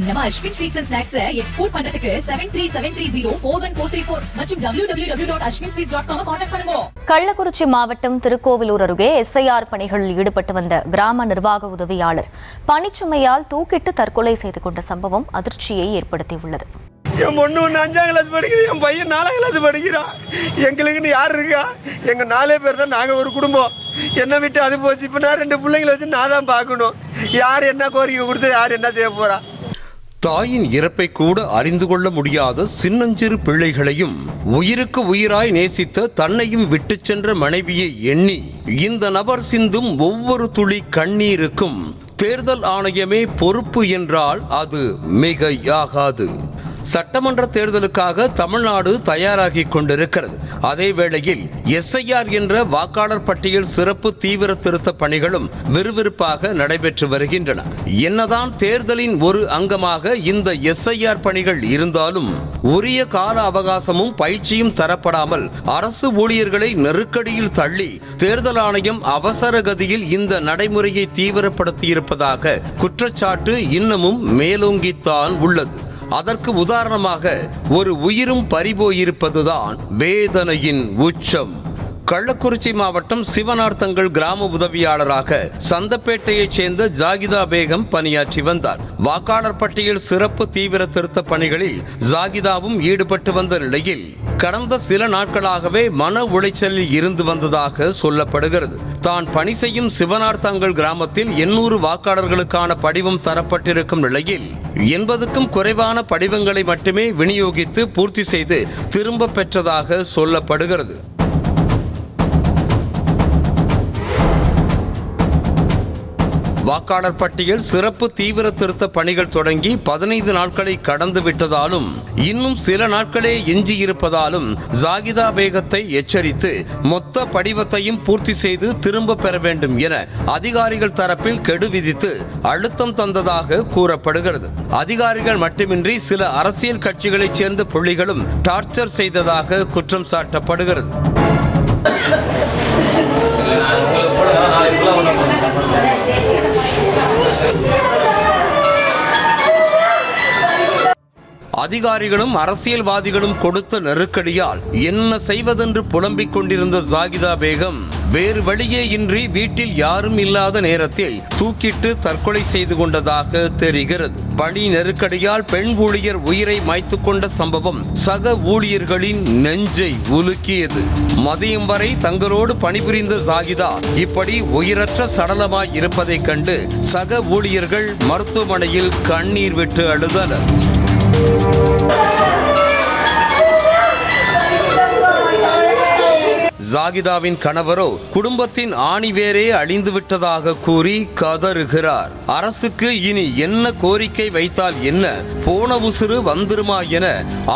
நம்ம Ashwin sweets and snacks export பண்றதுக்கு 7373041434 மற்றும் www.ashwinsweets.com கான்டாக்ட் பண்ணுங்க. கள்ளக்குறிச்சி மாவட்டம் திருக்கோவிலூர் அருகே எஸ்ஐஆர் பணிகளில் ஈடுபட்டு வந்த கிராம நிர்வாக உதவியாளர் பணிச்சுமையால் தூக்கிட்டு தற்கொலை செய்து கொண்ட சம்பவம் அதிர்ச்சியை ஏற்படுத்தியுள்ளது. என் பொண்ணு 5ஆம் கிளாஸ் படிக்குது, என் பையன் 4ஆம் கிளாஸ் படிக்கிறான். எங்களுக்குன்னு யார் இருக்கா? எங்கள் 4 பேர் தான் நாங்கள் ஒரு குடும்பம். என்னை விட்டு அது போச்சு. இப்போ நான் 2 பிள்ளைங்களை வச்சு நான் தான் பார்க்கணும். யார் என்ன கோரிக்கை கொடுத்து யார் என்ன செய்ய போறா? தாயின் இறப்பை கூட அறிந்து கொள்ள முடியாத சின்னஞ்சிறு பிள்ளைகளையும் உயிருக்கு உயிராய் நேசித்த தன்னையும் விட்டு சென்ற மனைவியை எண்ணி இந்த நபர் சிந்தும் ஒவ்வொரு துளி கண்ணீருக்கும் தேர்தல் ஆணையமே பொறுப்பு என்றால் அது மிகையாகாது. சட்டமன்ற தேர்தலுக்காக தமிழ்நாடு தயாராகி கொண்டிருக்கிறது. அதே வேளையில் எஸ்ஐஆர் என்ற வாக்காளர் பட்டியல் சிறப்பு தீவிர திருத்த பணிகளும் விறுவிறுப்பாக நடைபெற்று வருகின்றன. என்னதான் தேர்தலின் ஒரு அங்கமாக இந்த எஸ்ஐஆர் பணிகள் இருந்தாலும் உரிய கால அவகாசமும் பயிற்சியும் தரப்படாமல் அரசு ஊழியர்களை நெருக்கடியில் தள்ளி தேர்தல் ஆணையம் அவசர கதியில் இந்த நடைமுறையை தீவிரப்படுத்தியிருப்பதாக குற்றச்சாட்டு இன்னமும் மேலோங்கித்தான் உள்ளது. அதற்கு உதாரணமாக ஒரு உயிரும் பறிபோயிருப்பதுதான் வேதனையின் உச்சம். கள்ளக்குறிச்சி மாவட்டம் சிவனார்த்தங்கல் கிராம உதவியாளராக சந்தப்பேட்டையைச் சேர்ந்த ஜாகிதா பேகம் பணியாற்றி வந்தார். வாக்காளர் பட்டியல் சிறப்பு தீவிர திருத்த பணிகளில் ஜாகிதாவும் ஈடுபட்டு வந்த நிலையில் கடந்த சில நாட்களாகவே மன உளைச்சலில் இருந்து வந்ததாக சொல்லப்படுகிறது. தான் பணி செய்யும் சிவனார்த்தங்கல் கிராமத்தில் 800 வாக்காளர்களுக்கான படிவம் தரப்பட்டிருக்கும் நிலையில் 80க்கும் குறைவான படிவங்களை மட்டுமே விநியோகித்து பூர்த்தி செய்து திரும்ப பெற்றதாக சொல்லப்படுகிறது. வாக்காளர் பட்டியல் சிறப்பு தீவிர திருத்த பணிகள் தொடங்கி 15 நாட்களை கடந்து விட்டதாலும் இன்னும் சில நாட்களே எஞ்சி இருப்பதாலும் ஜாகிதா பேகத்தை எச்சரித்து மொத்த படிவத்தையும் பூர்த்தி செய்து திரும்ப பெற வேண்டும் என அதிகாரிகள் தரப்பில் கெடு விதித்து அழுத்தம் தந்ததாக கூறப்படுகிறது. அதிகாரிகள் மட்டுமின்றி சில அரசியல் கட்சிகளைச் சேர்ந்த புள்ளிகளும் டார்ச்சர் செய்ததாக குற்றம் சாட்டப்படுகிறது. அதிகாரிகளும் அரசியல்வாதிகளும் கொடுத்த நெருக்கடியால் என்ன செய்வதென்று புலம்பிக் கொண்டிருந்த ஜாகிதா பேகம் வேறு வழியே இன்றி வீட்டில் யாரும் இல்லாத நேரத்தில் தூக்கிட்டு தற்கொலை செய்து கொண்டதாக தெரிகிறது. பணி நெருக்கடியால் பெண் ஊழியர் உயிரை மாய்த்து கொண்ட சம்பவம் சக ஊழியர்களின் நெஞ்சை உலுக்கியது. மதியம் வரை தங்களோடு பணிபுரிந்த ஜாகிதா இப்படி உயிரற்ற சடலமாய் இருப்பதைக் கண்டு சக ஊழியர்கள் மருத்துவமனையில் கண்ணீர் விட்டு அழுதனர். ஜாகிதாவின் கணவரோ குடும்பத்தின் ஆணிவேரே அழிந்து விட்டதாக கூறி கதறுகிறார். அரசுக்கு இனி என்ன கோரிக்கை வைத்தால் என்ன, போன உசுறு வந்துருமா என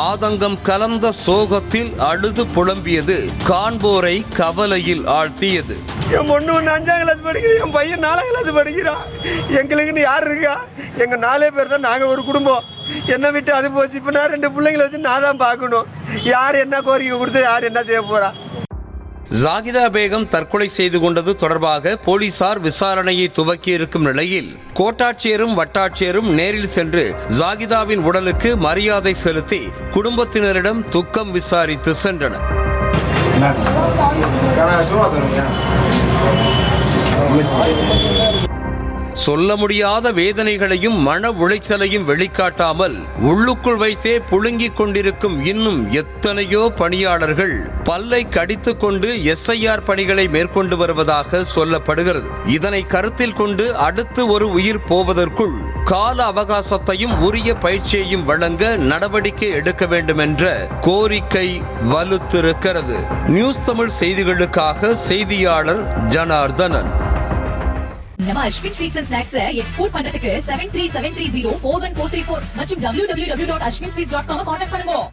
ஆதங்கம் கலந்த சோகத்தில் அழுது புலம்பியது காண்போரை கவலையில் ஆழ்த்தியது. என் பொண்ணு 5ஆம் கிளாஸ் படிக்குது, என் பையன் 4ஆம் கிளாஸ் படிக்கிறான். எங்களுக்குன்னு யார் இருக்கா? எங்கள் 4 பேர் தான் நாங்கள் ஒரு குடும்பம். என்னை விட்டு அது போச்சு. இப்போ நான் 2 பிள்ளைங்களை வச்சு நான் தான் பார்க்கணும். யார் என்ன கோரிக்கை கொடுத்து யார் என்ன செய்ய போறா? ஜாகிதா பேகம் தற்கொலை செய்து கொண்டது தொடர்பாக போலீசார் விசாரணையை துவக்கியிருக்கும் நிலையில் கோட்டாட்சியரும் வட்டாட்சியரும் நேரில் சென்று ஜாகிதாவின் உடலுக்கு மரியாதை செலுத்தி குடும்பத்தினரிடம் துக்கம் விசாரித்து சென்றனர். சொல்ல முடியாத வேதனைகளையும் மன உளைச்சலையும் வெளிக்காட்டாமல் உள்ளுக்குள் வைத்தே புழுங்கிக் கொண்டிருக்கும் இன்னும் எத்தனையோ பணியாளர்கள் பல்லை கடித்து கொண்டு எஸ்ஐஆர் பணிகளை மேற்கொண்டு வருவதாக சொல்லப்படுகிறது. இதனை கருத்தில் கொண்டு அடுத்து ஒரு உயிர் போவதற்குள் கால அவகாசத்தையும் உரிய பயிற்சியையும் வழங்க நடவடிக்கை எடுக்க வேண்டும் என்ற கோரிக்கை வலுத்திருக்கிறது. நியூஸ் தமிழ் செய்திகளுக்காக செய்தியாளர் ஜனார்தனன். நம்ம Ashwin sweets and snacks export பண்றதுக்கு 7373041434 மற்றும் www.ashwinsweets.com கான்டாக்ட் பண்ணுங்க.